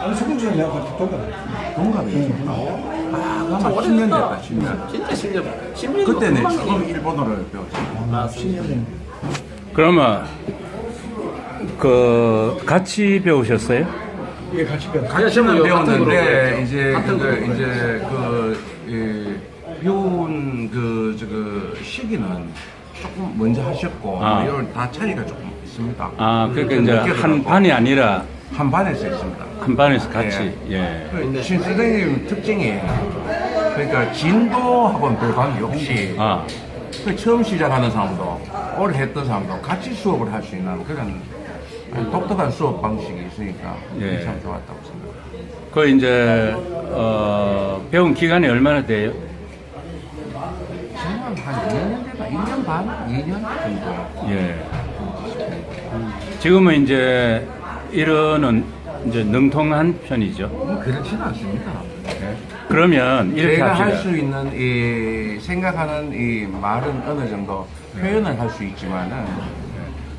아니 수경수는 내가 동갑이에요. 아, 아마 10년 됐다. 10년. 진짜 10년. 그때는 조금 일본어를 배웠어요. 맞습니다. 10년 전. 그러면 그 같이 배우셨어요? 예, 같이 배웠어요. 같이는 배웠는데 이제 같은 그룹으로 이제 배운 시기는 조금 먼저 하셨고 이런 다 차이가 조금 있습니다. 아, 그러니까 이제 한 반이 아니라 한 반에서 있습니다. 한 반에서 같이. 예. 신 선생님 특징이 그러니까 진도하고는 별 관계 없이 처음 시작하는 사람도 오래 했던 사람도 같이 수업을 할 수 있는 그런 독특한 수업 방식이 있으니까 참 좋았다고 생각합니다. 그 이제 배운 기간이 얼마나 돼요? 지금 한 2년 됐다. 1년 반? 2년 정도. 예. 지금은 이제 일어는 이제 능통한 편이죠. 그렇지는 않습니다. 네. 그러면 이렇게 내가 합시다. 할 수 있는 이 생각하는 이 말은 어느 정도 표현을 할 수 있지만은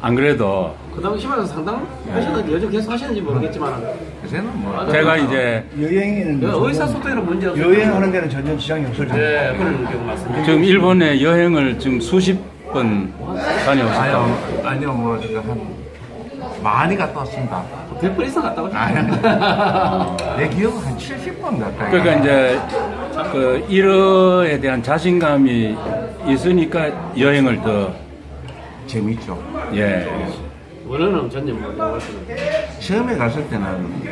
안 그래도 그 당시만 상당 하시는지 요즘 계속 하시는지 모르겠지만 요새는 뭐 제가 이제 여행에는 의사소통에는 문제 없어요. 여행하는 데는 전혀 지장이 없을 정도. 네, 그런 경우 맞습니다. 지금 일본에 여행을 지금 수십 번 다녀오셨다고. 아니요 뭐 제가 한 많이 갔다 왔습니다. 100번 이상 갔다 오셨죠? 내 기억은 한 70번 가까이. 그러니까 이제 그 일어에 대한 자신감이 있으니까 여행을 더 재밌죠. 예. 원어는 전혀 모르고 처음에 갔을 때는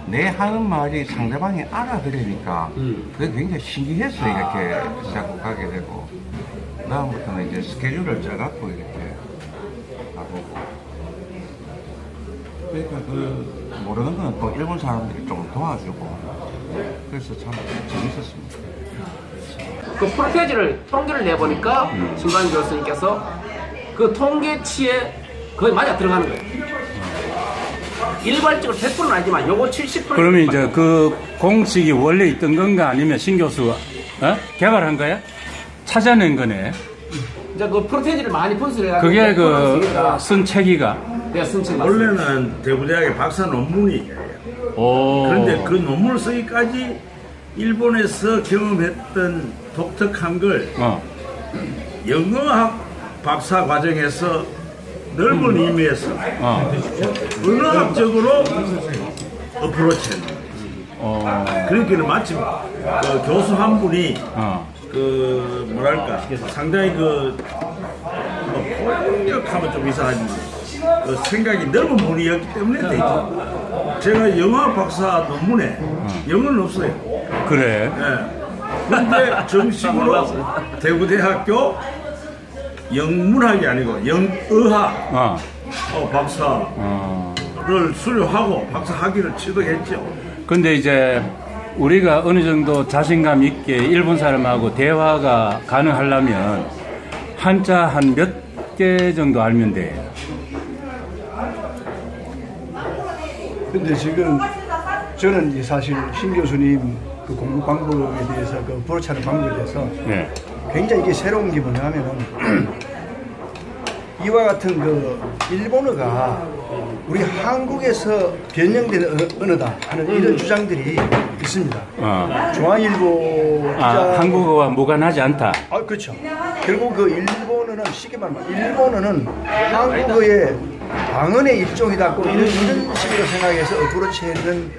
내 하는 말이 상대방이 알아들으니까 그게 굉장히 신기해서 이렇게 시작하게 되고 다음부터는 이제 스케줄을 짜갖고 이렇게 가보고 그러니까 모르는 거는 또 일본 사람들이 좀 도와주고 그래서 참 재밌었습니다. 그 풀페이지를 통계를 내보니까 신관 교수님께서 그 통계치에 거의 맞아 들어가는 거예요. 일괄적으로 100%는 아니지만 요거 70%. 그러면 이제 그 공식이 원래 있던 건가 아니면 신 교수가 개발한 거야? 찾아낸 거네. 이제 그 프로테이지를 많이 분석해가지고 그게 그 쓴 책이가. 내가 쓴 책 맞습니다. 원래는 대구대학의 박사 논문이에요. 오. 그런데 그 논문을 쓰기까지 일본에서 경험했던 독특한 걸 영어학 박사 과정에서 넓은 의미에서 언어학적으로 어프로치했는 거예요. 그러니까 마침 그 교수 한 분이 그 뭐랄까 상당히 그 폭력하면 좀 이상하지 그 생각이 넓은 분이었기 때문에 되죠. 제가 영어학 박사 논문에 영어는 없어요. 그래. 네. 그런데 정식으로 대구대학교 영문학이 아니고 영어학 박사를 수료하고 박사 학위를 취득했죠. 근데 이제 우리가 어느 정도 자신감 있게 일본 사람하고 대화가 가능하려면 한자 한 몇 개 정도 알면 돼요. 근데 지금 저는 이제 사실 신 교수님 그 공부 방법에 대해서 그 불어차는 방법에 대해서 굉장히 이게 새로운 게 뭐냐면은 이와 같은 그 일본어가 우리 한국에서 변형된 언어다 하는 이런 주장들이 있습니다. 중앙일보 기자 한국어와 무관하지 않다. 그렇죠. 결국 그 일본어는 쉽게 말하면 일본어는 한국어의 방언의 일종이다. 이런 식으로 생각해서 어프로치했는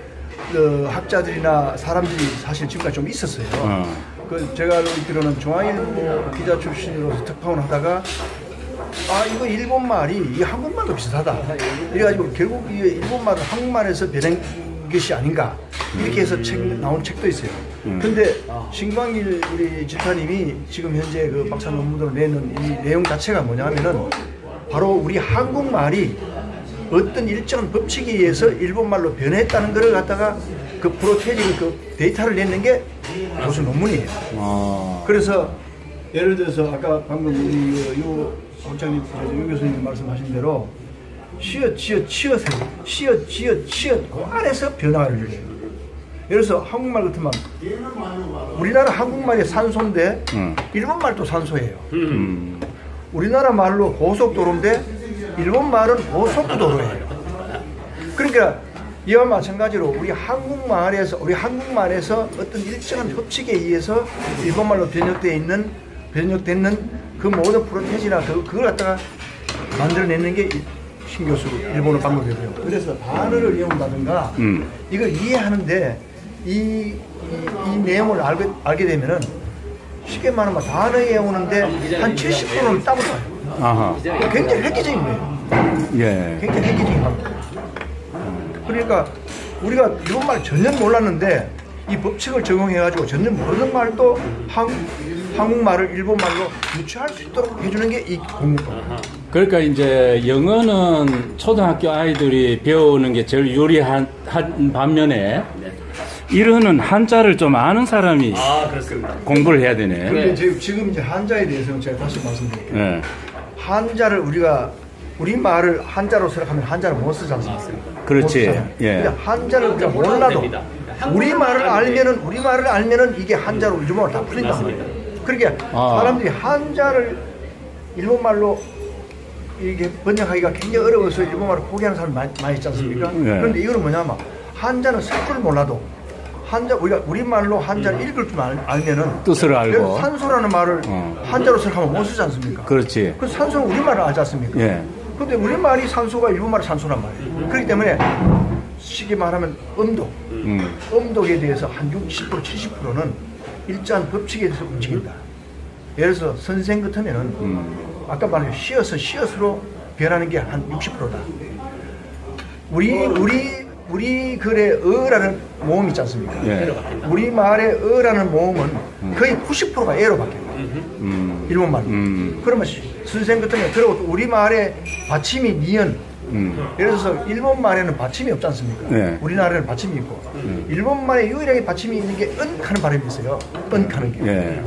학자들이나 사람들이 사실 지금까지 좀 있었어요. 그 제가 알기로는 중앙일보 기자 출신으로서 특파원 하다가 이거 일본말이 이 한국말도 비슷하다. 이래가지고 결국 이 일본말은 한국말에서 변한 것이 아닌가 이렇게 해서 나온 책도 있어요. 근데 신광일 우리 집사님이 지금 현재 그 박사 논문으로 내는 이 내용 자체가 뭐냐면은 바로 우리 한국말이 어떤 일정한 법칙에 의해서 일본말로 변했다는 것을 갖다가 그 프로테이지 그 데이터를 내는 게 교수 논문이에요. 그래서 예를 들어서 아까 방금 우리 요 원장님, 유 교수님 말씀하신 대로 시어, 지어, 치어서 시어, 지어, 치어 그 안에서 변화를 줘요. 예를 들어서 한국말 같으면 우리나라 한국말이 산소인데 일본말도 산소예요. 우리나라 말로 고속도로인데 일본말은 고속도로예요. 그러니까 이와 마찬가지로 우리 한국말에서 어떤 일정한 법칙에 의해서 일본말로 변형되는 그 모든 프로테지나 그걸 갖다가 만들어내는 게 신 교수 일본어 방법이고요. 그래서 단어를 외운다든가 이걸 이해하는데 이 내용을 알게 되면은 쉽게 말하면 단어 외우는데 한 70%는 따고 가요. 아하. 굉장히 획기적인 거예요. 예. 굉장히 획기적인 방법. 그러니까 우리가 일본말 전혀 몰랐는데 이 법칙을 적용해가지고 전혀 모르는 말도 한국말을 일본말로 유추할 수 있도록 해주는 게 이 공부법. 그러니까 이제 영어는 초등학교 아이들이 배우는 게 제일 유리한 반면에 일어는 한자를 좀 아는 사람이 그렇습니다. 공부를 해야 되네. 그런데 지금 이제 한자에 대해서는 제가 다시 말씀드릴게요. 예. 한자를 우리 말을 한자로 생각하면 한자를 못 쓰지 않습니까? 그렇지. 예. 근데 한자를 우리가 몰라도 우리 말을 알면은 이게 한자로 일본어로 다 풀린단 말이에요. 그러니까 사람들이 한자를 일본말로 이게 번역하기가 굉장히 어려워서 일본말을 포기하는 사람이 많이 있지 않습니까? 그런데 이거는 뭐냐면 한자는 쓸 줄 몰라도 우리가 우리말로 한자를 읽을 줄 알면은 뜻을 알고 산소라는 말을 한자로 생각하면 못 쓰지 않습니까? 그렇지. 그 산소는 우리말을 알지 않습니까? 예. 근데 우리말이 산소가 일본말이 산소란 말이에요. 그렇기 때문에 쉽게 말하면 음독에 대해서 한 60% 70%는 일정한 법칙에 대해서 움직인다. 예를 들어서 선생 같으면은 아까 말한 시옷으로 변하는 게 한 60%다. 우리 글의 어라는 모음이 있지 않습니까? 예. 우리 말의 어라는 모음은 거의 90%가 에로 바뀌어요. 일본말로. 그러면 선생 같으면 그리고 우리 말의 받침이 니은. 예를 들어서 일본 말에는 받침이 없지 않습니까? 네. 우리나라에는 받침이 있고 일본 말에 유일하게 받침이 있는 게 하는 발음이 있어요. 하는 게. 네.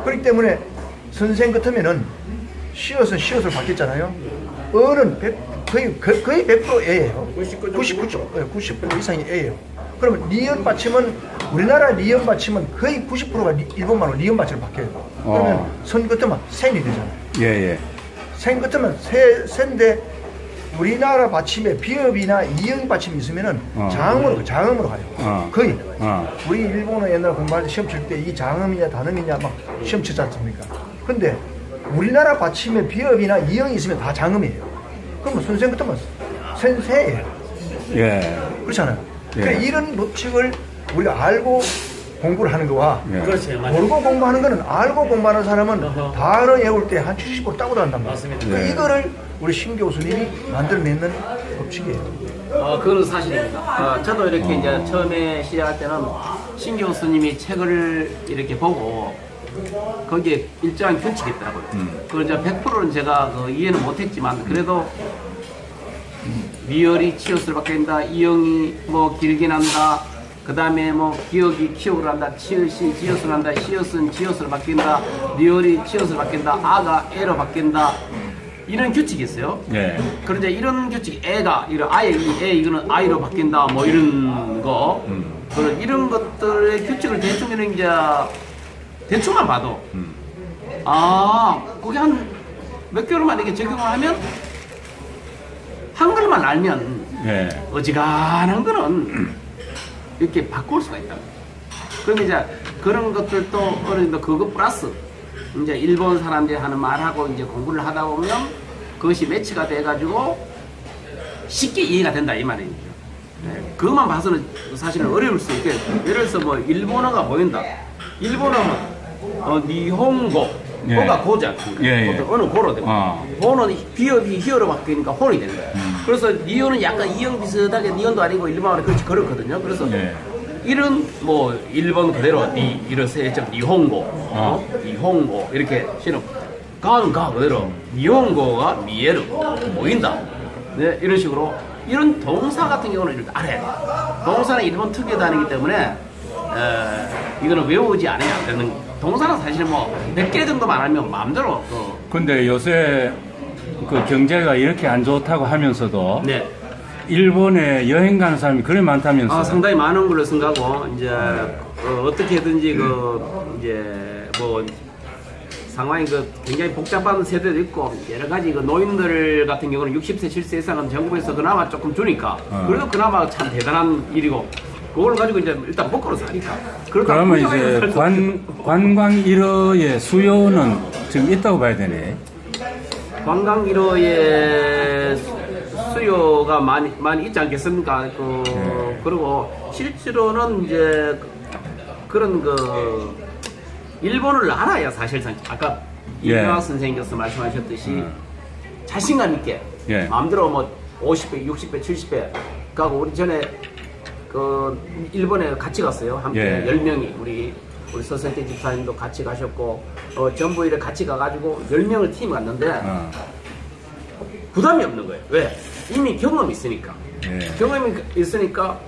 그렇기 때문에 선생 같으면은 시옷을 바뀌었잖아요. 어는 거의 100% A예요. 90% 이상이 A예요. 그러면 니은 받침은 우리나라 니은 받침은 거의 90%가 일본말로 니은 받침을 바뀌어요. 그러면 선 같으면 생이 되잖아요. 예. 생 같으면 새인데 우리나라 받침에 비읍이나 이응 받침이 있으면은 장음으로 가요. 거의. 우리 일본어 옛날 공부할 때 시험 칠 때 이 장음이냐 단음이냐 막 시험 치지 않습니까? 근데 우리나라 받침에 비읍이나 이응이 있으면 다 장음이에요. 그러면 선생 같으면 센세예요. 예. 그렇잖아요. 예. 그러니까 이런 법칙을 우리가 알고 공부를 하는 거와 그렇죠. 모르고 공부하는 거는 알고 공부하는 사람은 단어 외울 때 한 70% 따고 들어간단 말이에요. 맞습니다. 그러니까 이거를 우리 신 교수님이 만들어내는 법칙이에요. 그건 사실입니다. 저도 이렇게 이제 처음에 시작할 때는 신 교수님이 책을 이렇게 보고 거기에 일정한 규칙이 있더라고요. 그걸 이제 100%는 제가 이해는 못했지만 그래도 미열이 치읓을 바뀐다, 이영이 뭐 길게 난다, 그 다음에 뭐 기억이 키역을 한다, 치읓이 지읒을 한다, 시읒은 지읒을 바뀐다, 리얼이 치읒을 바뀐다, 아가 에로 바뀐다. 이런 규칙이 있어요. 예. 그런데 이런 규칙, 애가, 아예 이거는 아이로 바뀐다, 뭐 이런 거. 이런 것들의 규칙을 대충 이런 이제 대충만 봐도 그게 한 몇 개월만 이렇게 적용을 하면 한글만 알면 어지간한 거는 이렇게 바꿀 수가 있다. 그럼 이제 그런 것들도 어느 정도 그거 플러스 이제 일본 사람들이 하는 말하고 이제 공부를 하다 보면 그것이 매치가 돼가지고 쉽게 이해가 된다 이 말입니다. 그것만 봐서는 사실은 어려울 수 있게. 예를 들어서 뭐 일본어가 보인다. 일본어는 니혼고, 호가 고자. 어는 고로 되고, 호는 비읍이 히어로 바뀌니까 혼이 되는 거야. 그래서 니혼은 약간 이형 비슷하게 니혼도 아니고 일본어는 그렇거든요. 그래서 이런 뭐 일본 그대로 이런 세점 니혼고, 니혼고 이렇게 신어. 가는 가 그대로 니혼고가 미에르 보인다. 네, 이런 식으로 이런 동사 같은 경우는 일단 알아야 돼. 동사는 일본 특유의 단어이기 때문에 이거는 외우지 않으면 안 되는. 동사는 사실 뭐 100개 정도만 알면 마음대로. 근데 요새 그 경제가 이렇게 안 좋다고 하면서도 네. 일본에 여행 가는 사람이 그리 많다면서. 상당히 많은 걸로 생각하고 이제 어떻게든지 이제 뭐 상황이 굉장히 복잡한 세대도 있고 여러 가지 노인들 같은 경우는 60세, 70세 이상은 정부에서 그나마 조금 주니까 그래도 그나마 참 대단한 일이고 그걸 가지고 이제 일단 먹고로 사니까. 그러면 이제 관광 1호의 수요는 지금 있다고 봐야 되네. 관광 1호의 수요가 많이 있지 않겠습니까? 그리고 실제로는 이제 그런 일본어를 알아야 사실상 아까 이명학 선생님께서 말씀하셨듯이 자신감 있게 마음대로 뭐 50배, 60배, 70배 가고 우리 전에 일본에 같이 갔어요. 함께 10명이 우리 서선태 집사님도 같이 가셨고 전부 이래 같이 가가지고 10명을 팀 갔는데 부담이 없는 거예요. 왜? 이미 경험이 있으니까. 경험이 있으니까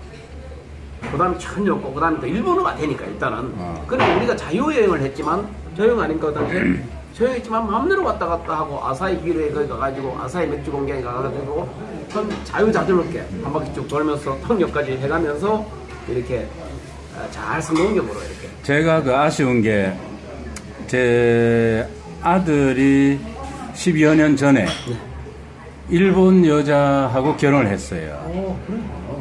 부담이 전혀 없고 그다음에 또 일본어가 되니까 일단은 그리고 우리가 자유여행을 했지만 자유여행 아닌가 당시 자유했지만 마음대로 왔다 갔다 하고 아사히 비루에 거기 가가지고 아사히 맥주 공장에 가가지고 참 자유자재롭게 한 바퀴 쭉 돌면서 통역까지 해가면서 이렇게 잘 성공적으로 이렇게 제가 아쉬운 게 제 아들이 10여 년 전에 일본 여자하고 결혼을 했어요.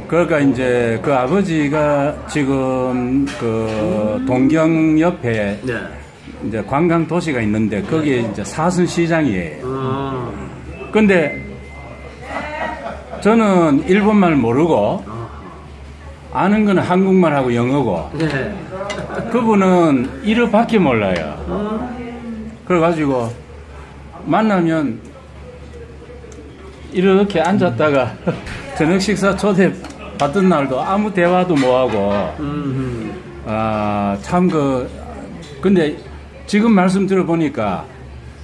그러니까 이제 그 아버지가 지금 동경 옆에 이제 관광 도시가 있는데 거기에 이제 사슴 시장이에요. 근데 저는 일본말 모르고 아는 건 한국말하고 영어고 그분은 일어밖에 몰라요. 그래가지고 만나면 이렇게 앉았다가 저녁 식사 초대 받던 날도 아무 대화도 못하고 참 근데 지금 말씀 들어보니까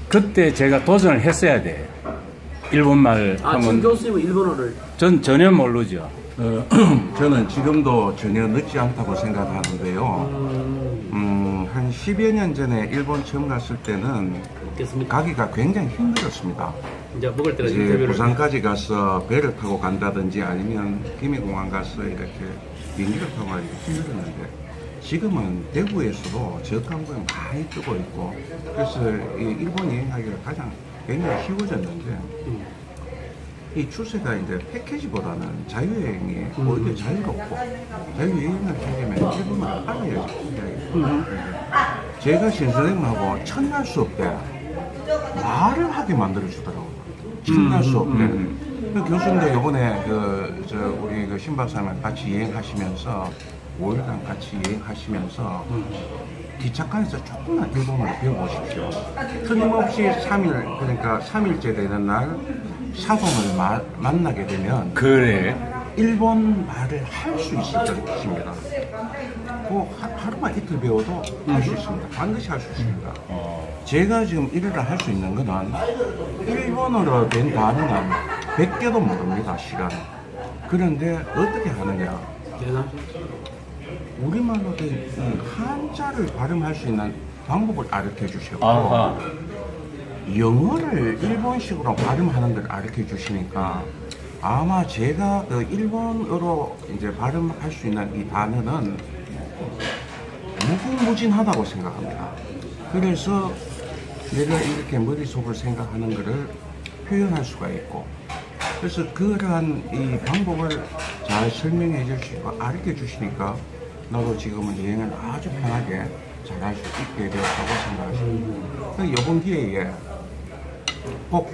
그때 제가 도전을 했어야 돼. 일본말 하면. 지금 교수님은 일본어를? 전 전혀 모르죠. 저는 지금도 전혀 늦지 않다고 생각하는데요. 한 10여 년 전에 일본 처음 갔을 때는 어떻습니까? 가기가 굉장히 힘들었습니다. 이제 먹을 때가 이제 부산까지 가서 배를 타고 간다든지 아니면 김해공항 가서 이렇게 비행기를 타고 가기 힘들었는데 지금은 대구에서도 저가항공이 많이 뜨고 있고 그래서 이 일본 여행하기가 가장 굉장히 쉬워졌는데 이 추세가 이제 패키지보다는 자유여행이 오히려 자유롭고 자유여행을 하려면 일본을 알아야지. 제가 신선생님하고 첫날 수업 때 말을 하게 만들어주더라고요. 첫날 수업 때. 그 교수님도 요번에 우리 신 박사님 같이 여행하시면서 5일간 같이 여행하시면서 기차칸에서 조금만 일본어를 배워보십시오. 틀림없이 3일, 그러니까 3일째 되는 날 사돈을 만나게 되면 그래 일본 말을 할 수 있을 것입니다. 하루만 이틀 배워도 할 수 있습니다. 반드시 할 수 있습니다. 제가 지금 일을 할 수 있는 거는 일본어로 된 단어는 100개도 모릅니다. 시간에. 그런데 어떻게 하느냐? 우리말로 된 한자를 발음할 수 있는 방법을 가르쳐 주셨고 영어를 일본식으로 발음하는 걸 가르쳐 주시니까 아마 제가 일본어로 이제 발음할 수 있는 이 단어는 무궁무진하다고 생각합니다. 그래서 내가 이렇게 머릿속을 생각하는 것을 표현할 수가 있고 그래서 그러한 이 방법을 잘 설명해 주시고 가르쳐 주시니까 나도 지금은 여행을 아주 편하게 잘 할 수 있게 되었다고 생각하십니다. 이번 기회에 꼭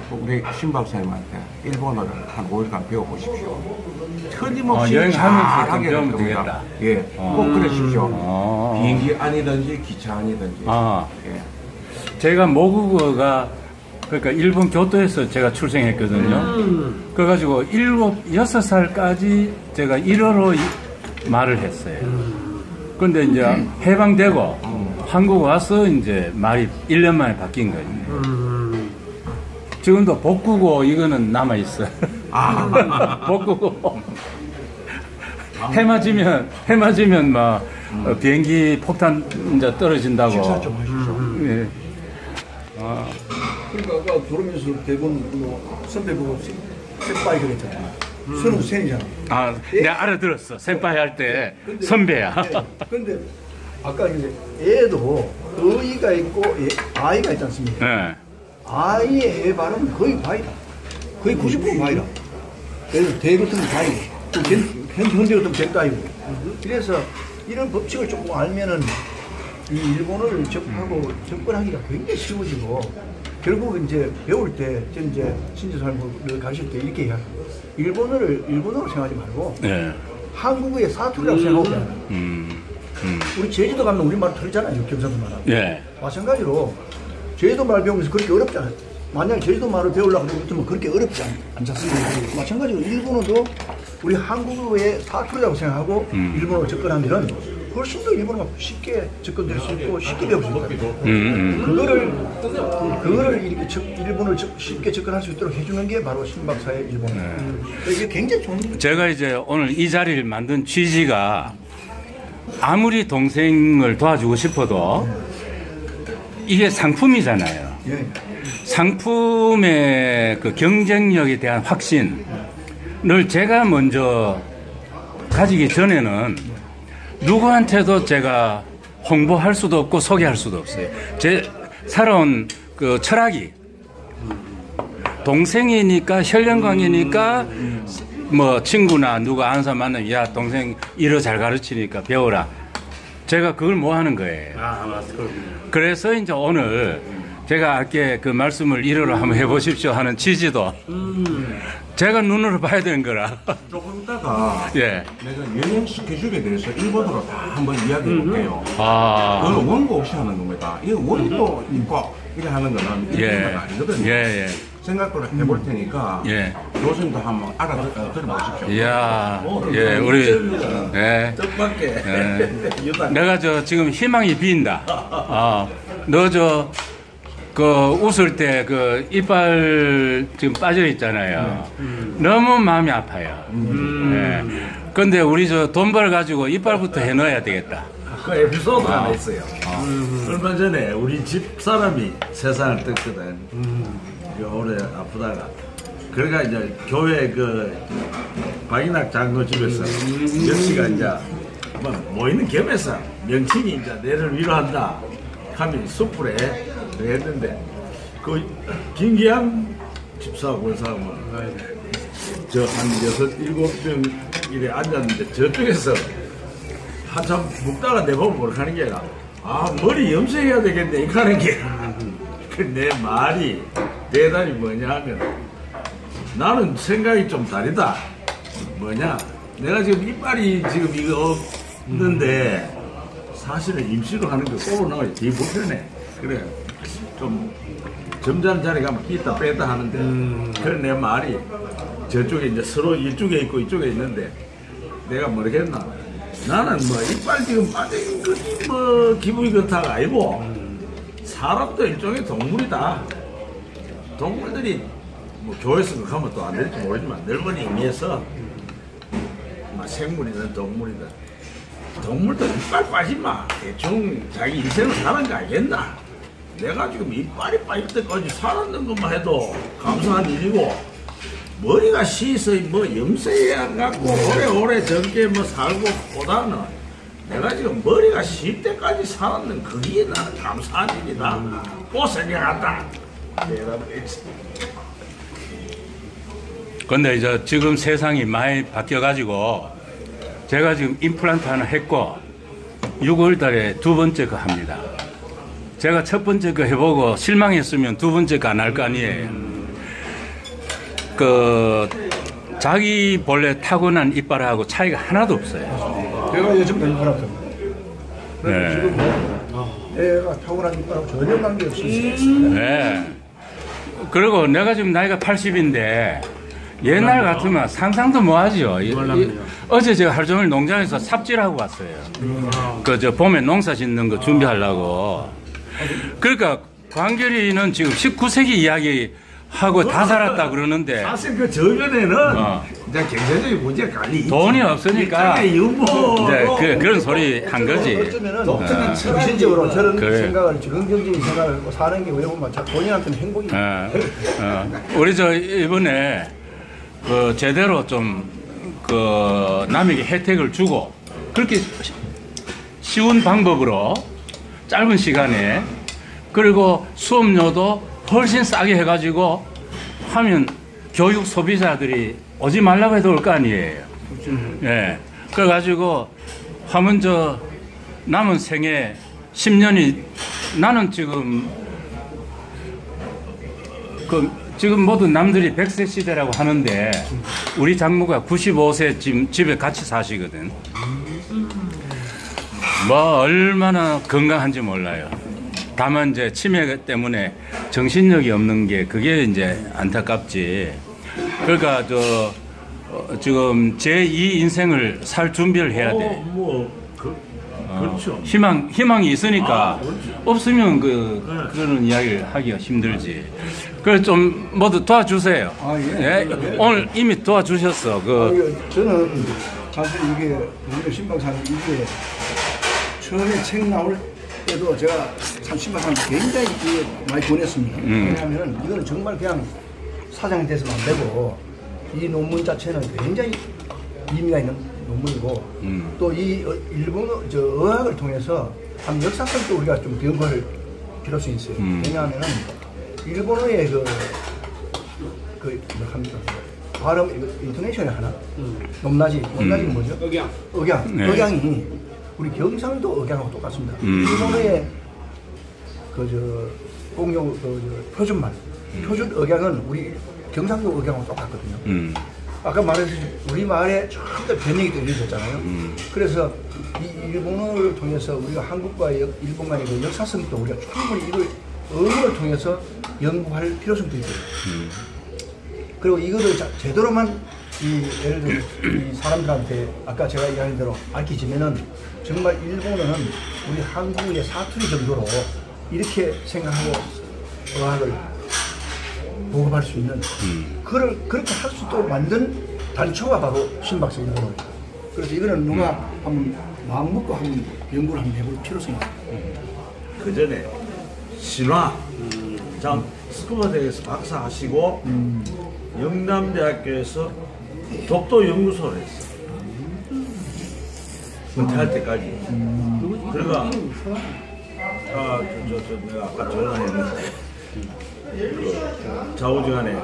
우리 신 박사님한테 일본어를 한 5일간 배워보십시오. 틀림없이 잘하게 될 겁니다. 예, 꼭 그러십시오. 비행기 아니든지 기차 아니든지. 예. 제가 모국어가 그러니까 일본 교토에서 제가 출생했거든요. 그래가지고 6살까지 제가 일어로 말을 했어요. 그런데 이제 해방되고 한국 와서 이제 말이 1년 만에 바뀐 거예요. 지금도 복국어 이거는 남아있어요. 복국어. 해 맞으면 막 비행기 폭탄 이제 떨어진다고. 식사 좀 하시죠. 예. 그러니까 아까 들으면서 대부분 선배 보고 센파이 그랬잖아. 선은 센이잖아. 내가 알아들었어. 센파이 할 때 선배야. 근데 아까 이제 애도 의가 있고 아이가 있지 않습니까? 네. 아이의 발음은 거의 바이다. 거의 90% 바이다. 그래서 대 같은 건 바이고, 또 현대 같은 건 백다이고. 그래서 이런 법칙을 조금 알면은 이 일본어를 접근하기가 굉장히 쉬워지고, 결국 이제 배울 때, 이제 신재 삶을 가르칠 때 이렇게 해야 일본어로 생각하지 말고, 네. 한국어의 사투리라고 생각하고, 우리 제주도 가면 우리말 틀리잖아요, 경상도 말하고. 네. 마찬가지로 제주도 말 배우면서 그렇게 어렵지 않아요. 만약에 제주도 말을 배우려고 그러면 그렇게 어렵지 않습니다. 마찬가지로 일본어도 우리 한국어의 사투리라고 생각하고 일본어로 접근하면 훨씬 더 일본어가 쉽게 접근될 수 있고 쉽게 배울 수 있거든요. 그거를 이렇게 일본어를 쉽게 접근할 수 있도록 해주는 게 바로 신박사의 일본어예요. 이게 굉장히 좋은 거예요. 제가 이제 오늘 이 자리를 만든 취지가 아무리 동생을 도와주고 싶어도 이게 상품이잖아요. 예. 상품의 그 경쟁력에 대한 확신을 제가 먼저 가지기 전에는 누구한테도 제가 홍보할 수도 없고 소개할 수도 없어요. 제 살아온 그 철학이 동생이니까 혈연관계니까 뭐 친구나 누가 아는 사람 만나면 야 동생 이러 잘 가르치니까 배워라. 제가 그걸 뭐 하는 거예요. 그래서 이제 오늘 제가 아까 그 말씀을 일어로 한번 해보십시오 하는 취지도 제가 눈으로 봐야 되는 거라. 조금 있다가 예. 내가 여행 스케줄에 대해서 일본어로 다 한번 이야기해 볼게요. 아. 그건 원고 없이 하는 겁니다. 이 원고 있고 이렇게 하는 거는 예. 일본어가 아니거든요. 예. 예. 생각을 해볼 테니까 예. 교수님도 한번 들어보십시오. 이야. 예. 우리 예. 뜻밖의 예. 내가 지금 희망이 빈다. 너 그 웃을 때 그 이빨 지금 빠져 있잖아요. 너무 마음이 아파요. 예. 근데 우리 돈 벌 가지고 이빨부터 해 넣어야 되겠다. 그 에피소드가 하나 있어요. 얼마 전에 우리 집 사람이 세상을 떴거든. 오래 아프다가. 그러니까 이제 교회 그 박인학 장로 집에서 역시가 이제 모이는 겸해서 명칭이 이제 내를 위로한다 하면 숯불에 했는데 그 김기양 집사 권사는 저 한 6-7명 이래 앉았는데 저쪽에서 한참 묵다가 내 보고 뭐라 하는 게 아니라 머리 염색해야 되겠네 이렇게 하는 게 내 말이 대단히 뭐냐 하면 나는 생각이 좀 다르다. 뭐냐 내가 지금 이빨이 지금 이거 없는데 사실은 임시로 하는 게 꼬로 나와야 되게 불편해. 그래 좀 점잖은 자리 가면 끼다 뺐다 하는데 그래 내 말이 저쪽에 이제 서로 이쪽에 있고 이쪽에 있는데 내가 뭐라겠나 나는 뭐 이빨 지금 빠진 거지 뭐 기분이 그렇다가 아니고 사람도 일종의 동물이다. 동물들이 뭐 교회에서 가면 또 안 될지 모르지만 넓은 의미에서 생물이든 동물이든 동물도 이빨 빠지마 대충 자기 인생을 사는 거 알겠나. 내가 지금 이빨이 빠질 때까지 살았는 것만 해도 감사한 일이고 머리가 시서 뭐 염색해 갖고 오래오래 젊게 뭐 살고 보다는 내가 지금 머리가 실 때까지 살았는 그게 나는 감사한 일이다. 또 생각한다. 근데 이제 지금 세상이 많이 바뀌어가지고 제가 지금 임플란트 하나 했고 6월 달에 두 번째 거 합니다. 제가 첫 번째 거 해보고 실망했으면 두 번째 거 안 할 거 아니에요. 그 자기 본래 타고난 이빨하고 차이가 하나도 없어요. 제가 요즘 임플란트. 네. 지금 애가 타고난 이빨하고 전혀 관계없이 네. 그리고 내가 지금 나이가 80인데 옛날 같으면 상상도 못 하죠. 어제 제가 하루 종일 농장에서 삽질하고 왔어요. 그 봄에 농사 짓는 거 준비하려고. 그러니까 광결이는 지금 19세기 이야기 하고 다 살았다 그러는데 사실 그 저변에는 이제 경제적인 문제가 깔리 돈이 없으니까 유머로 그런 소리 한 거지. 어쩌면은 정신적으로 저런 생각을 긍정적인 생각을 하고 사는 게 왜 보면 본인한테는 행복이. 우리 이번에 그 제대로 좀 그 남에게 혜택을 주고 그렇게 쉬운 방법으로 짧은 시간에 그리고 수업료도 훨씬 싸게 해가지고 하면 교육 소비자들이 오지 말라고 해도 올 거 아니에요. 예. 그래가지고 하면 저 남은 생애 10년이 나는 지금 지금 모두 남들이 100세 시대라고 하는데 우리 장모가 95세 지금 집에 같이 사시거든. 뭐 얼마나 건강한지 몰라요. 다만 이제 치매 때문에 정신력이 없는 게 그게 이제 안타깝지. 그러니까 지금 제2 인생을 살 준비를 해야 돼. 그렇죠. 희망이 있으니까 없으면 그런 이야기를 하기가 힘들지. 그래서 좀 모두 도와주세요. 예? 오늘 이미 도와주셨어. 저는 사실 이게 우리 신박사는 이게 처음에 책 나올 때도 제가 참 신박사는 굉장히 많이 보냈습니다. 왜냐하면 이거는 정말 그냥 사장이 돼서는 안 되고 이 논문 자체는 굉장히 의미가 있는 논문이고 또 이 일본어 어학을 통해서 한 역사성도 우리가 좀 연구할 필요성이 있어요. 왜냐하면 일본어의 합니까? 발음 인토네이션이 하나 높낮이는 뭐죠? 억양이 우리 경상도 억양하고 똑같습니다. 일본어의 공용 표준말 표준 억양은 우리 경상도 억양하고 똑같거든요. 아까 말했듯이 우리말에 전부 다 변형이 또 이루어졌잖아요. 그래서 이 일본어를 통해서 우리가 한국과 일본 간의 그 역사성도 우리가 충분히 이걸 언어를 통해서 연구할 필요성도 있고요. 그리고 이거를 제대로만 예를 들어 이 사람들한테 아까 제가 이야기한 대로 알려지면은 정말 일본어는 우리 한국의 사투리 정도로 이렇게 생각하고 어학을 보급할 수 있는 그렇게 할 수 있도록 만든 단초가 바로 신박사 일본어예요. 그래서 이거는 누가 한번 마음 먹고 한번 연구를 한번 해볼 필요성이 있습니다. 그 전에 신화 스쿠버대에서 박사 하시고 영남대학교에서 독도 연구소를 했어요. 은퇴할 때까지. 그러니까 내가 아까 전화했는데 좌우지간에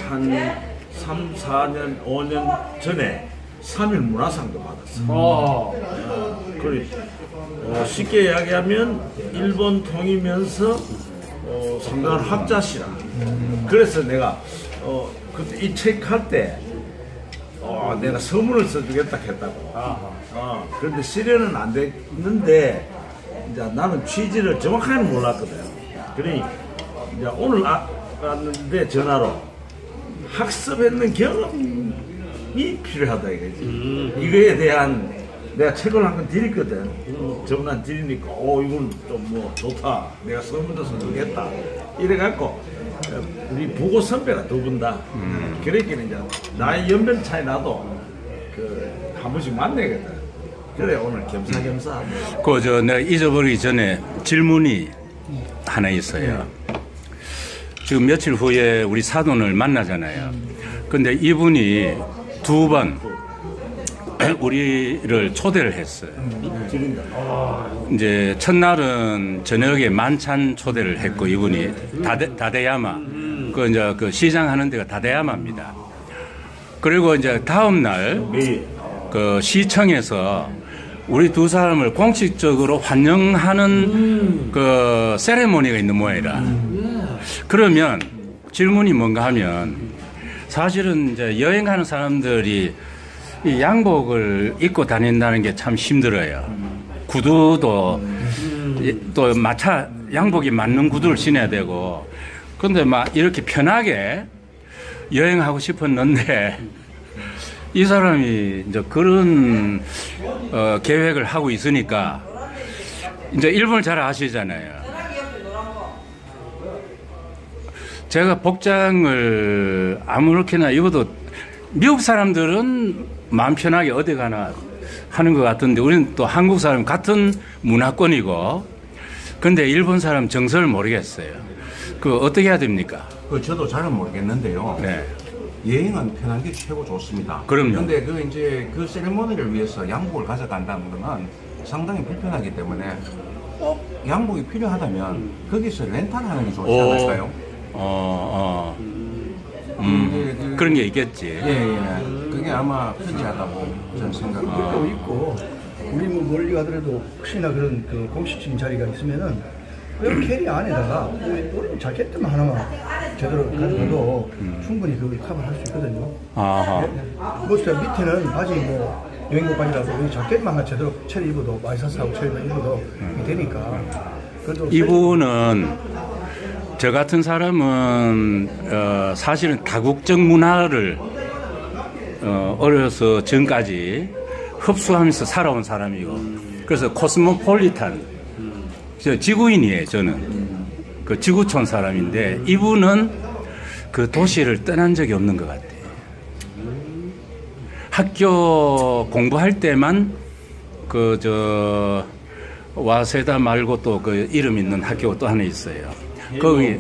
한 3, 4년, 5년 전에 3일 문화상도 받았어. 그래, 쉽게 이야기하면 일본 통이면서 상당한 학자시라. 그래서 내가 그때 이 책 할 때 내가 서문을 써주겠다 했다고. 그런데 실현은 안 됐는데 이제 나는 취지를 정확하게는 몰랐거든. 그러니 이제 오늘 왔는데 전화로 학습했는 경험이 필요하다 이거지. 이거에 대한 내가 책을 한 권 드렸거든. 전화 드리니까 이건 좀 뭐 좋다. 내가 서문도 써주겠다. 이래갖고 우리 부고 선배가 두 분 다. 그랬기에 이제 나이 연변 차이 나도 한 번씩 만나거든. 그래 오늘 겸사겸사. 내가 잊어버리기 전에 질문이 하나 있어요. 지금 며칠 후에 우리 사돈을 만나잖아요. 근데 이분이 2번 우리를 초대를 했어요. 이제 첫날은 저녁에 만찬 초대를 했고 이분이 다데야마 이제 그 시장 하는 데가 다데야마입니다. 그리고 이제 다음 날 그 시청에서 우리 두 사람을 공식적으로 환영하는 그 세레모니가 있는 모양이라. 그러면 질문이 뭔가 하면 사실은 이제 여행하는 사람들이 이 양복을 입고 다닌다는 게 참 힘들어요. 구두도 또 양복이 맞는 구두를 신어야 되고. 근데 막 이렇게 편하게 여행하고 싶었는데 이 사람이 이제 그런 계획을 하고 있으니까 이제 일본을 잘 아시잖아요. 제가 복장을 아무렇게나 입어도 미국 사람들은 마음 편하게 어디 가나 하는 것 같은데 우리는 또 한국 사람 같은 문화권이고 근데 일본 사람 정서를 모르겠어요. 어떻게 해야 됩니까? 저도 잘은 모르겠는데요. 네. 여행은 편한 게 최고 좋습니다. 그럼요. 근데 이제 그 세레모니를 위해서 양복을 가져간다는 거는 상당히 불편하기 때문에 꼭 양복이 필요하다면 거기서 렌탈하는 게 좋지 않을까요? 그런 게 있겠지. 예. 그게 아마 편리하다고 저는 생각합니다. 또 있고 우리 뭐 멀리 가더라도 혹시나 그런 그 공식적인 자리가 있으면은 그 캐리 안에다가 우리 자켓만 하나만 제대로 가져가도 충분히 그걸 커버할 수 있거든요. 아하. 뭐 밑에는 바지 뭐 여행복 바지라도 여기 자켓만 하나 제대로 차려 입어도 와이셔츠하고 차려만 입어도 되니까. 그래도 이분은 저 같은 사람은 사실은 다국적 문화를 어려서 전까지 흡수하면서 살아온 사람이고 그래서 코스모폴리탄 지구인이에요. 저는 그 지구촌 사람인데 이분은 그 도시를 떠난 적이 없는 것 같아요. 학교 공부할 때만 그 와세다 말고 또 그 이름 있는 학교가 또 하나 있어요. 거기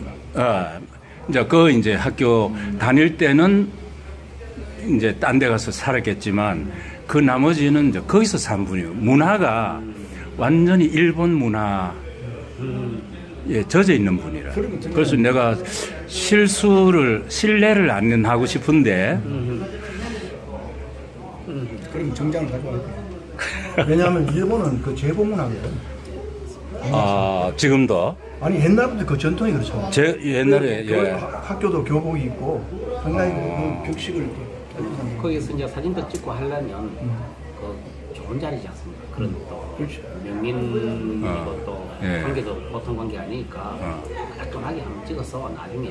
이제 학교 다닐 때는 이제 딴 데 가서 살았겠지만 그 나머지는 이제 거기서 산 분이에요. 문화가 완전히 일본 문화에 젖어 있는 분이라. 그래서 내가 신뢰를 안 하고 싶은데 그럼 정장을 가져와야 돼. 왜냐하면 일본은 그 제복 문화거든. 지금도 아니 옛날부터 그 전통이 그렇죠. 옛날에 학교도 교복이 있고 상당히 그 격식을 이렇게 거기서 이제 사진도 찍고 하려면 그 좋은 자리지 않습니까? 그런 또 명민이고 또 관계도 보통 관계 아니니까 깔끔하게 한번 찍어서 나중에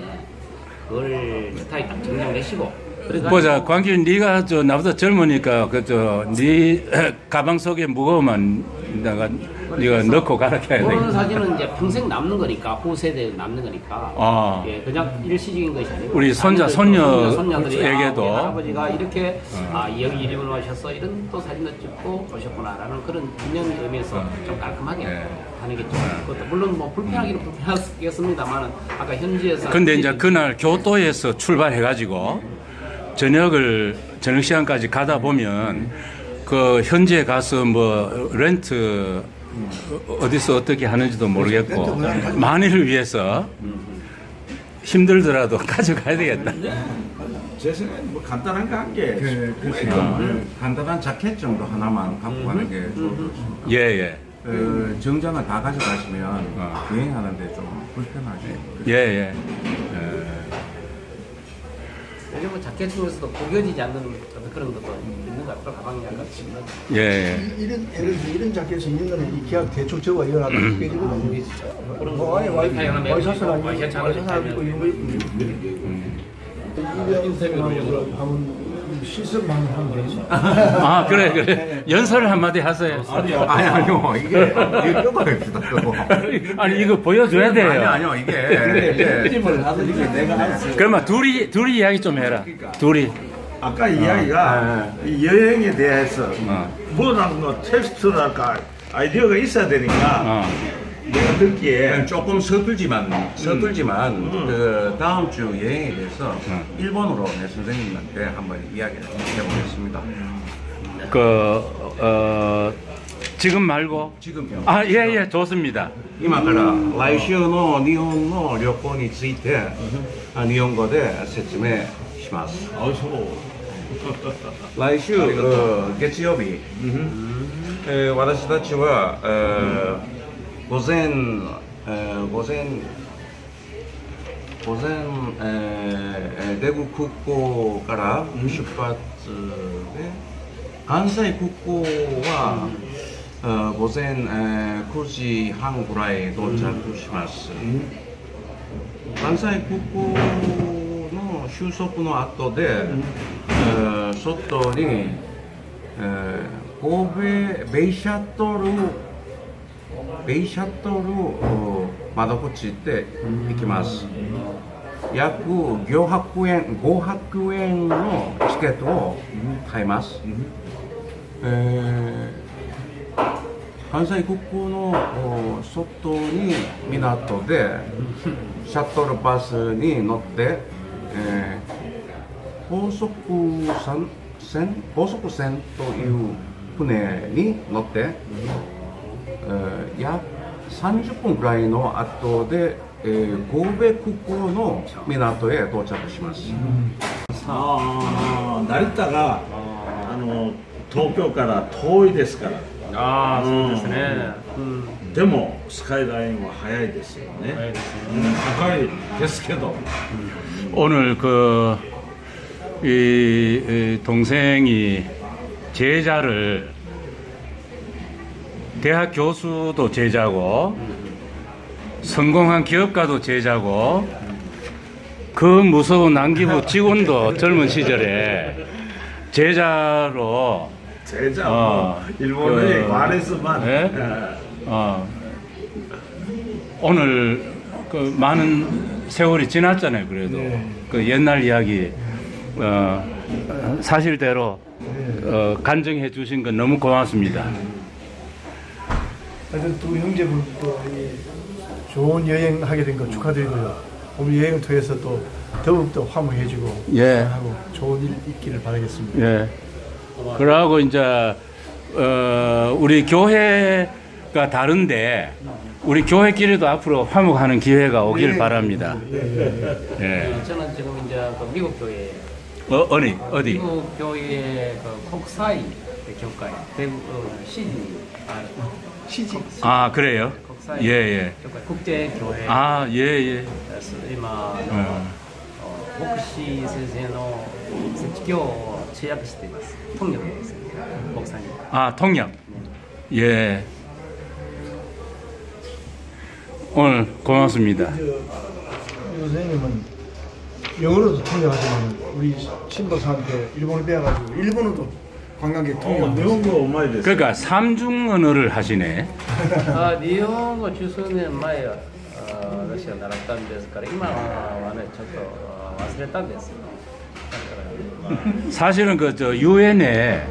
그걸 스타일 딱 정리내시고 보자, 광길, 네가 나보다 젊으니까 네 가방 속에 무거우면 네가 넣고 가라 해야 돼. 그런 사진은 이제 평생 남는 거니까 후세대에 남는 거니까. 예, 그냥 일시적인 것이 아니고 우리 손녀들에게도 손녀들이 할아버지가 이렇게 여기 이름을 마셔서 이런 또 사진도 찍고 오셨구나라는 그런 기념 의미에서 좀 깔끔하게 하는 게 좀 좋고 물론 뭐 불편하기는 불편하겠습니다만은 아까 현지에서. 근데 이제 그날 교토에서 출발해가지고 저녁 시간까지 가다 보면 그 현지에 가서 뭐 렌트 어디서 어떻게 하는지도 모르겠고 만일을 위해서 힘들더라도 가져가야 되겠다. 제 생각엔 뭐 간단한 거 한 개. 간단한 자켓 정도 하나만 갖고 가는 게 좋을 것 같습니다. 예. 정장을 다 가져가시면 여행하는데 좀 불편하죠. 예. 요즘 뭐 자켓 중에서도 구겨지지 않는 어떤 그런 것도 있는 것 같아요. 가방에 약간 집는. 예. 예를 들어서 이런 자켓을 입는 거는 이 기약 대충 적어 이어놔도 깨지거든요. 뭐 아니 와이셔츠나 입고 이런 거 입고 한번 실습만 하면 되지. 그래. 연설을 한마디 하세요. 아니요. 이게 뜯어냅시다. 아니, 이거 보여줘야 돼요. 아니요. 이게 팀을 하든지 내가 할수 그러면 둘이 이야기 좀 해라. 둘이. 아까 이야기가 이 여행에 대해서 뭐라는 거 테스트랄까 아이디어가 있어야 되니까 내가 듣기에 조금 서툴지만 그 다음 주 여행에 대해서 일본어로 내 선생님한테 한번 이야기를 해보겠습니다. 지금 말고? 지금요. 예, 좋습니다. 今から来週の日本の旅行について日本語で説明します。来週月曜日、私たちは午前대구空港から出発で関西空港は午前9時半ぐらい到着します。関西空港の収束の後で外に神戸ベイシャトル窓口で行きます。約500円のチケットを買います。関西空港の外に港でシャトルバスに乗って、高速船という船に乗って、約30分くらいの後で、神戸空港の港へ到着します。成田が東京から遠いですから。ああ、そうですね。でもスカイラインは早いですよね。高いですけど。오늘 이 동생이 제자를 대학 교수도 제자고 성공한 기업가도 제자고 그 무서운 난기부 직원도 젊은 시절에 제자로 제자 일본의 관에서만 네? 오늘 그 많은 세월이 지났잖아요. 그래도 그 옛날 이야기 사실대로 간증해 주신 건 너무 고맙습니다. 하여튼 두 형제분도 좋은 여행하게 된 거 축하드리고요. 오늘 여행을 통해서 또 더욱더 화목해지고 예. 하고 좋은 일 있기를 바라겠습니다. 예. 그러고 이제 우리 교회가 다른데 우리 교회끼리도 앞으로 화목하는 기회가 오길 바랍니다. 예. 저는 지금 이제 그 미국 교회, 어디? 미국 교회 그 국사이 교회, 대부 시드니, 아, 그래요? 국사이 예. 교회, 국제 교회. 아, 예. 그래서 목시 선생의 기교 제약시대 있습니다. 통역에 있습니다. 목사님. 아, 통역. 예. 오늘 고맙습니다. 선생님은 영어로도 통역하지만 우리 신박사한테 일본어 배워가지고 일본어도 관광객 통역. 그러니까 삼중 언어를 하시네. 日本語中数年前ロシア習ったんですから今はねちょっと忘れたんですよ。 사실은 저 유엔에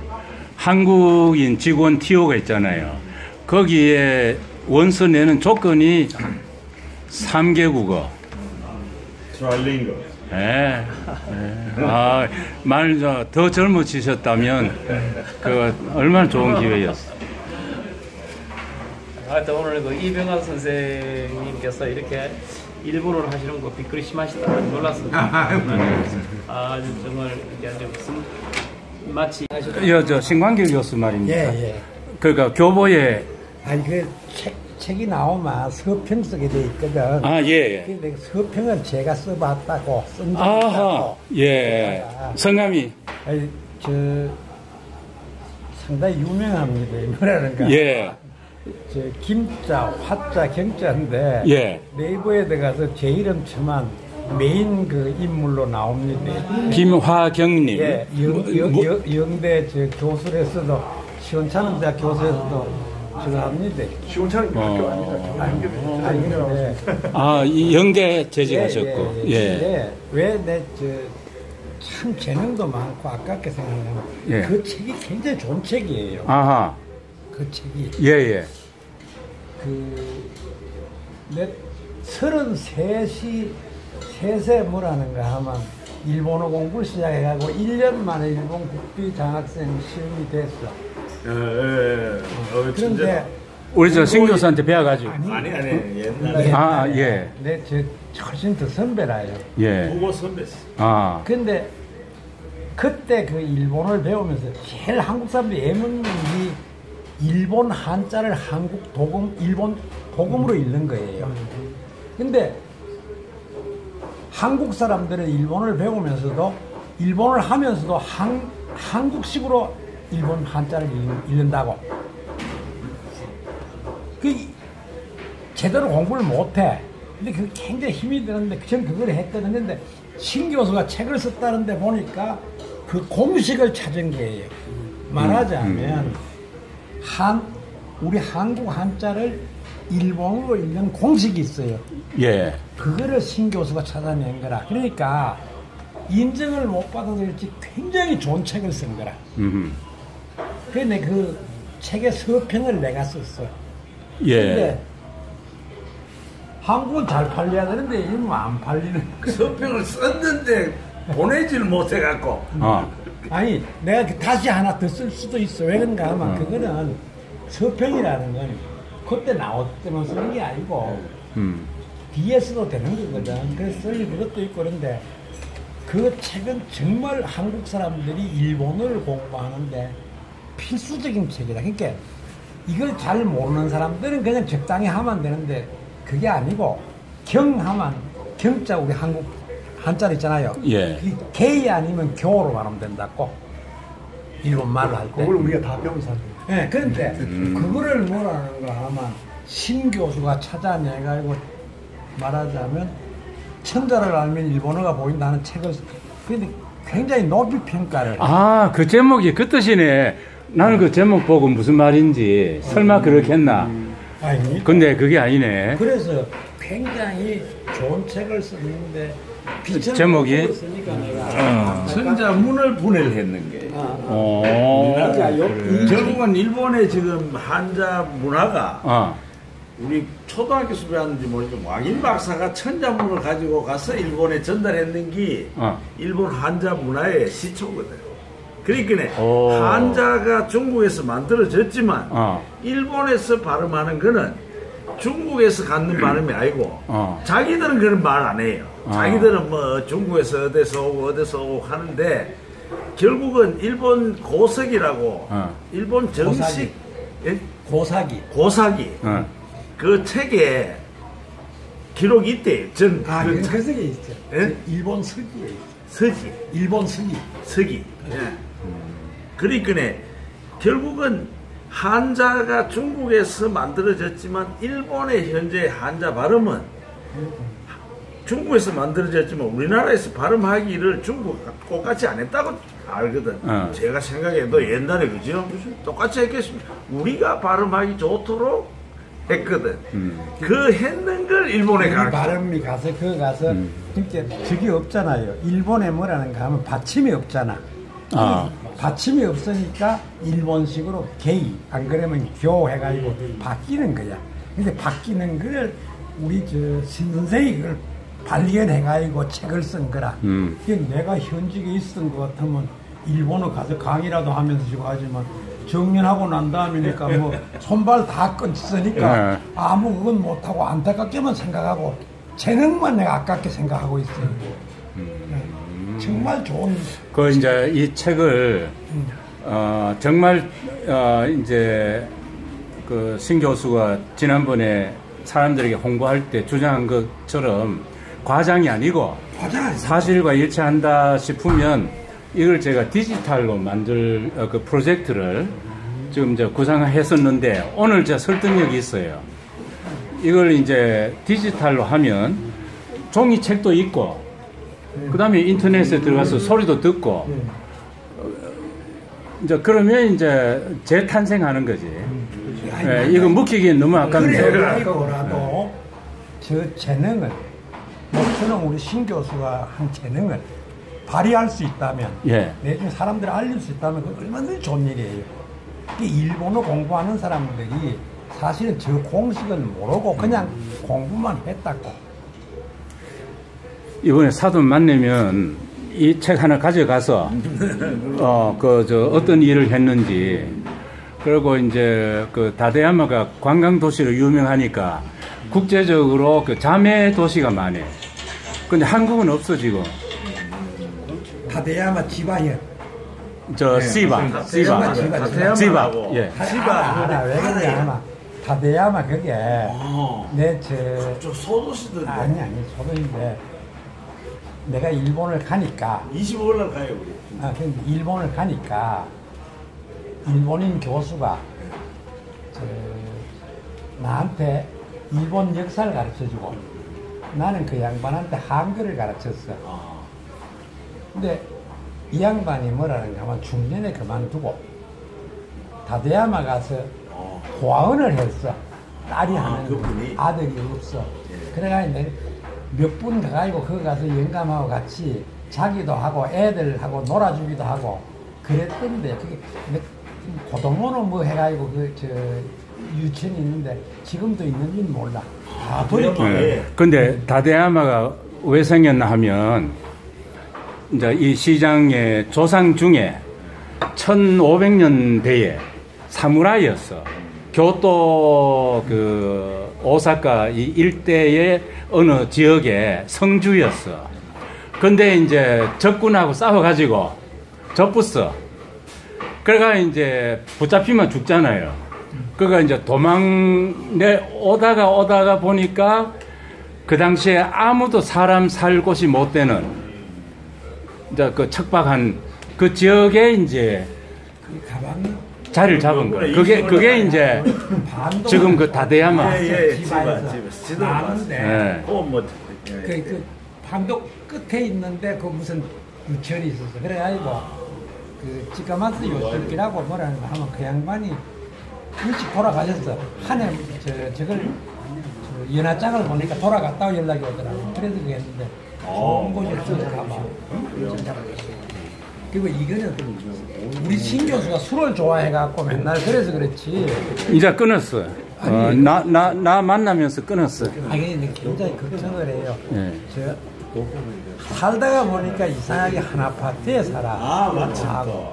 한국인 직원 TO가 있잖아요. 거기에 원서 내는 조건이 3개 국어. 트라이링거. 예. 아, 더 젊어지셨다면 그 얼마나 좋은 기회였어. 하여튼 오늘 그 이병환 선생님께서 이렇게 일본어를 하시는 거 비끄리 심하시다 놀랐어요. 아주 정말 이게 아주 무슨 마치 저 신광길 교수 말입니다. 예. 그러니까 교보에 아니 그 책이 나오면 서평 쓰게 돼 있거든. 아, 예. 근데 서평은 제가 써봤다고 쓴 적이 아하. 있다고. 예. 성함이 아니 저 상당히 유명합니다. 뭐라는가. 예. 저 김자, 화자, 경자인데 예. 네이버에 들어가서 제 이름 치면 메인 그 인물로 나옵니다. 김화경님. 예, 영대 저 교수에서도 시원찮은 대학 교수에서도 저거 합니다. 시원찮은 학교 아닙니다. 아니 근데 아, 이 연계 재직하셨고. 예. 왜 내 참 재능도 많고 아깝게 생각하면 예. 그 책이 굉장히 좋은 책이에요. 아하. 그 책이 예. 내 33시 세세 뭐라는가 하면 일본어 공부를 시작해가지고 1년 만에 일본 국비 장학생 시험이 됐어. 그런데 우리 저 신교수한테 배워가지고. 아니 옛날에 아, 예. 내 훨씬 더 선배라요. 예. 국어 선배였어. 아. 근데 그때 그 일본어를 배우면서 제일 한국 사람들이 애먹는 이 일본 한자를 한국 도금, 일본 도금으로 읽는 거예요. 근데 한국 사람들은 일본어를 배우면서도 일본어를 하면서도 한국식으로 일본 한자를 읽는다고. 그 제대로 공부를 못해. 근데 그게 굉장히 힘이 드는데 전 그걸 했거든. 근데 신 교수가 책을 썼다는데 보니까 그 공식을 찾은 거예요. 말하자면 우리 한국 한자를 일본어로 읽는 공식이 있어요. 예. 그거를 신 교수가 찾아낸 거라. 그러니까 인정을 못 받아서 그렇지 굉장히 좋은 책을 쓴 거라. 그런데 그 책의 서평을 내가 썼어. 예. 근데 한국은 잘 팔려야 되는데 이건 안 팔리는. 서평을 썼는데 보내질 못해갖고. 아니 내가 다시 하나 더 쓸 수도 있어. 왜 그런가 하면 그거는 서평이라는 건 그때 나올 때만 쓰는 게 아니고 뒤에 써도 되는 거거든. 그래서 쓸 그것도 있고 그런데 그 책은 정말 한국 사람들이 일본어를 공부하는데 필수적인 책이다. 그러니까 이걸 잘 모르는 사람들은 그냥 적당히 하면 되는데 그게 아니고 경하면 경자 우리 한국 한자로 있잖아요. 예. 그 개이 아니면 교로 말하면 된다고. 일본 말을 할 때. 그걸 우리가 다 배우면서 하는 거예요. 네, 그런데 그거를 뭐라는 거 하면 신 교수가 찾아내가지고 말하자면 천자를 알면 일본어가 보인다는 책을 근데 굉장히 높이 평가를. 아, 그 제목이 그 뜻이네. 나는 그 제목 보고 무슨 말인지 설마 그렇겠나. 아니. 근데 그게 아니네. 그래서 굉장히 좋은 책을 썼는데 제목이? 쓰니까 내가 천자문을 분해를 했는 게. 결국은 일본의 지금 한자 문화가 우리 초등학교 수업하는지 모르지만 왕인 박사가 천자문을 가지고 가서 일본에 전달했는 게 일본 한자 문화의 시초거든. 그러니까 한자가 중국에서 만들어졌지만 일본에서 발음하는 거는 중국에서 갖는 발음이 아니고 자기들은 그런 말 안 해요. 자기들은 뭐 중국에서 어디서 오고 하는데 결국은 일본 고석이라고 일본 정식 고사기 그 책에 기록이 있대요. 그 책에 있죠. 예? 일본 서기에 있죠. 서기. 일본 서기. 예. 그러니까 결국은 한자가 중국에서 만들어졌지만 일본의 현재 한자 발음은 중국에서 만들어졌지만 우리나라에서 발음하기를 중국 똑같이 안 했다고 알거든. 제가 생각해도 옛날에 그죠? 똑같이 했겠습니다. 우리가 발음하기 좋도록 했거든. 그 했는 걸 일본에 발음이 가서 그거 가서 그러니까 저게 없잖아요. 일본에 뭐라는가 하면 받침이 없잖아. 받침이 없으니까 일본식으로 게이 안 그러면 교 해가지고 바뀌는 거야. 근데 바뀌는 걸 우리 저 신선생이 그걸 발견해가지고 책을 쓴 거라. 이게 내가 현직에 있었던 것 같으면 일본어 가서 강의라도 하면서 지고 하지만 정년하고 난 다음이니까 뭐 손발 다 끊었으니까 아무 그건 못하고 안타깝게만 생각하고 재능만 내가 아깝게 생각하고 있어요. 정말 좋은. 그 이제 이 책을 정말 이제 그 신 교수가 지난번에 사람들에게 홍보할 때 주장한 것처럼 과장이 아니고 사실과 일치한다 싶으면 이걸 제가 디지털로 만들 그 프로젝트를 지금 이제 구상했었는데 오늘 제가 설득력이 있어요. 이걸 이제 디지털로 하면 종이책도 있고 그 다음에 인터넷에 들어가서 소리도 듣고 이제 그러면 이제 재탄생하는 거지. 이거 묵히기엔 너무 아깝네요. 그래라도 저 재능을 모처럼 우리 신 교수가 한 재능을 발휘할 수 있다면 내중에 사람들을 알릴 수 있다면 그건 얼마든지 좋은 일이에요. 일본어 공부하는 사람들이 사실은 저 공식을 모르고 그냥 공부만 했다고. 이번에 사돈 만나면 이 책 하나 가져가서 어떤 일을 했는지 그리고 이제 그 다데야마가 관광 도시로 유명하니까 국제적으로 그 자매 도시가 많아요. 근데 한국은 없어 지금. 다데야마 지바현. 시바. 예. 시바. 왜 그러냐 다데야마 그게 저 소도시던데. 아니 소도인데 내가 일본을 가니까 25일 가요 우리. 근데 일본을 가니까 일본인 교수가 나한테 일본 역사를 가르쳐주고 나는 그 양반한테 한글을 가르쳤어. 근데 이 양반이 뭐라는가 하면 중년에 그만두고 다데야마 가서 고아원을 했어. 딸이 하는 아들이 없어. 그래가지고 몇 분 가가지고 거기 가서 영감하고 같이 자기도 하고 애들하고 놀아주기도 하고 그랬던데 그게 고등어로 뭐 해가지고 유치원이 있는데 지금도 있는지는 몰라. 근데 다데야마가 왜 생겼나 하면 이제 이 시장의 조상 중에 1500년대에 사무라이였어. 교토 그 오사카 이 일대의 어느 지역의 성주였어. 근데 이제 적군하고 싸워가지고 접붙어. 그러니까 이제 붙잡히면 죽잖아요. 그러니까 이제 오다가 보니까 그 당시에 아무도 사람 살 곳이 못 되는 이제 그 척박한 그 지역에 이제 자리를 잡은 거예요. 그게 이제 지금 그 다데야마. 지도 예. 그 반도 끝에 있는데 그 무슨 유치원이 있었어. 그래가지고 그 지카마스 요술기라고 뭐라는 거 하면 그 양반이 일찍 돌아가셨어. 한 해 저걸 연하장을 보니까 돌아갔다고 연락이 오더라고. 그래서 그랬는데 좋은 곳이 없어서 가봐. 그리고 이거는 우리 신 교수가 술을 좋아해갖고 맨날 그래서 그렇지. 이제 끊었어. 나 만나면서 끊었어. 아니 근데 굉장히 걱정을 해요. 예. 저 살다가 보니까 이상하게 한 아파트에 살아. 맞지.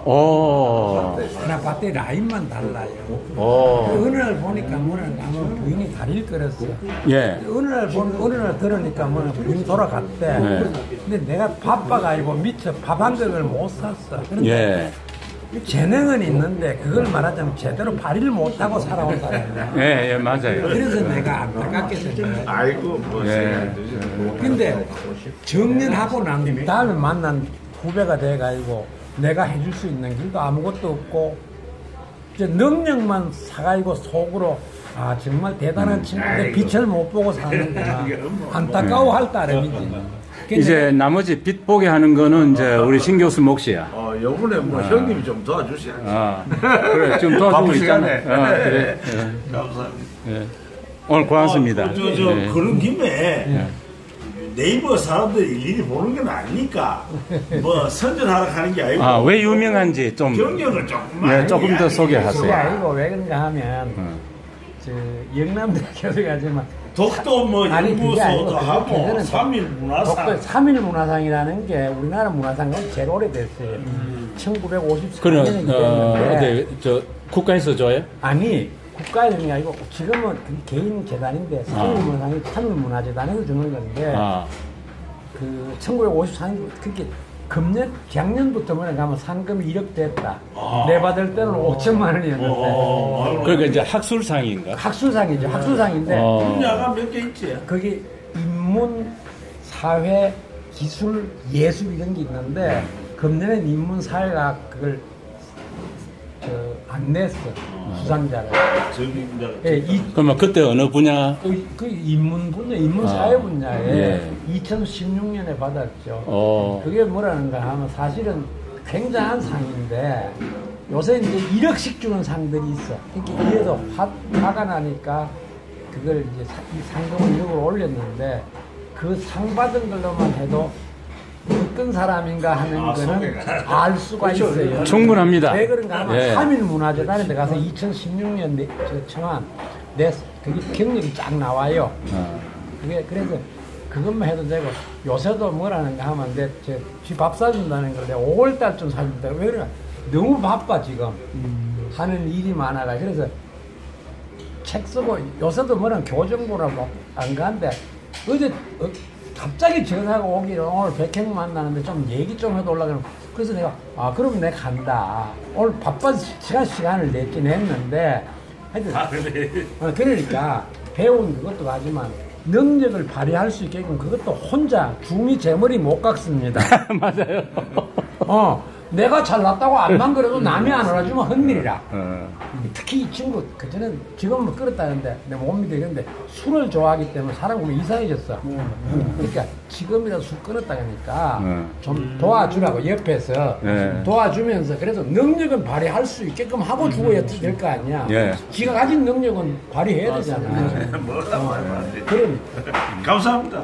오. 한 아파트에 라인만 달라요. 오. 어느 날 보니까 뭐는 아무 부인이 다리를 끌었어. 예. 어느 날 들으니까 뭐는 부인이 돌아갔대. 네. 근데 내가 바빠가지고 미처 밥 한 그릇을 못 샀어. 그런데 예. 재능은 있는데 그걸 말하자면 제대로 발휘를 못하고 살아온 사람이야. 예, 맞아요. 그래서 내가 안타깝게 생각해. 아이고 뭐 예. 근데 정년하고 난 다음에 만난 후배가 돼가지고 내가 해줄 수 있는 길도 아무것도 없고 이제 능력만 사가지고 속으로 아 정말 대단한 친구인데 빛을 못 보고 사는구나 안타까워할 따름이지. 이제 나머지 빛 보게 하는 거는 이제 우리 신 교수 몫이야. 요번에 뭐 형님이 좀 도와주셔야지. 그래, 좀 도와주고 바쁜 있잖아. 시간에. 그래. 감사합니다. 예. 오늘 고맙습니다. 예. 그런 김에 네이버 사람들이 일일이 보는 건 아니니까 뭐 선전하러 가는 게 아니고 왜 유명한지 좀 경력을 조금만 조금 더 그게 소개하세요. 아니고 왜 그런가 하면 저 영남대학교도 가지만 독도 뭐 아니, 그게 연구소도 아니고 하고 그거는 3일 문화상 독도 3일 문화상이라는 게 우리나라 문화상은 제일 오래됐어요. 1954년에 그는 됐는데 저 국가에서 줘요? 아니 국가에는 아니고 지금은 개인 재단인데 3일 문화상이 3일 문화재단에서 주는 건데 그 1954년 그렇게 금년 작년부터 뭐냐 가면 상금이 1억 됐다. 내 받을 때는 5천만 원이었는데. 그러니까 이제 학술상인가? 학술상이죠. 학술상인데 분야가 몇 개 있지. 거기 인문, 사회, 기술, 예술 이런 게 있는데 금년엔 인문, 사회학 그걸 안 냈어. 수상자를. 예, 그러면 그때 어느 분야? 그 인문 분야, 인문 사회 분야에 예. 2016년에 받았죠. 그게 뭐라는가 하면 사실은 굉장한 상인데 요새 이제 1억씩 주는 상들이 있어. 그러니까 이래서 화가 나니까 그걸 이제 이 상금을 1억으로 올렸는데 그 상 받은 걸로만 해도 어떤 사람인가 하는 거는 알 수가 있어요. 충분합니다. 왜 그런가 하면 예. 3일 문화재단에 가서 2016년 청한 그게 경력이 쫙 나와요. 그게 그래서 그것만 해도 되고 요새도 뭐라는가 하면 집 밥 사준다는 걸 내가 5월달쯤 사준다. 왜 그러냐? 너무 바빠 지금 하는 일이 많아가. 그래서 책 쓰고 요새도 뭐라는 교정보라고 안 가는데 어제 갑자기 전화가 오기를 오늘 백행 만나는데 좀 얘기 좀 해도 올라가는. 그래서 내가 그럼 내가 간다. 오늘 바쁜 시간을 냈긴 했는데 하여튼 그러니까 배운 그것도 하지만 능력을 발휘할 수 있게끔 그것도 혼자 중이 제 머리 못 깎습니다. 맞아요. 내가 잘났다고 안만 그래도 남이 안 알아주면 헛일이라. 특히 이 친구 그전엔 지금은 뭐 끌었다는데 내가 못 믿겠는데 술을 좋아하기 때문에 사람 보면 이상해졌어. 그러니까 지금이라도 술 끊었다 하니까 좀 도와주라고 옆에서 도와주면서 그래도 능력은 발휘할 수 있게끔 하고 죽어야 될 거 아니야. 지가 가진 능력은 발휘해야 되잖아. 뭐라고 그럼 감사합니다.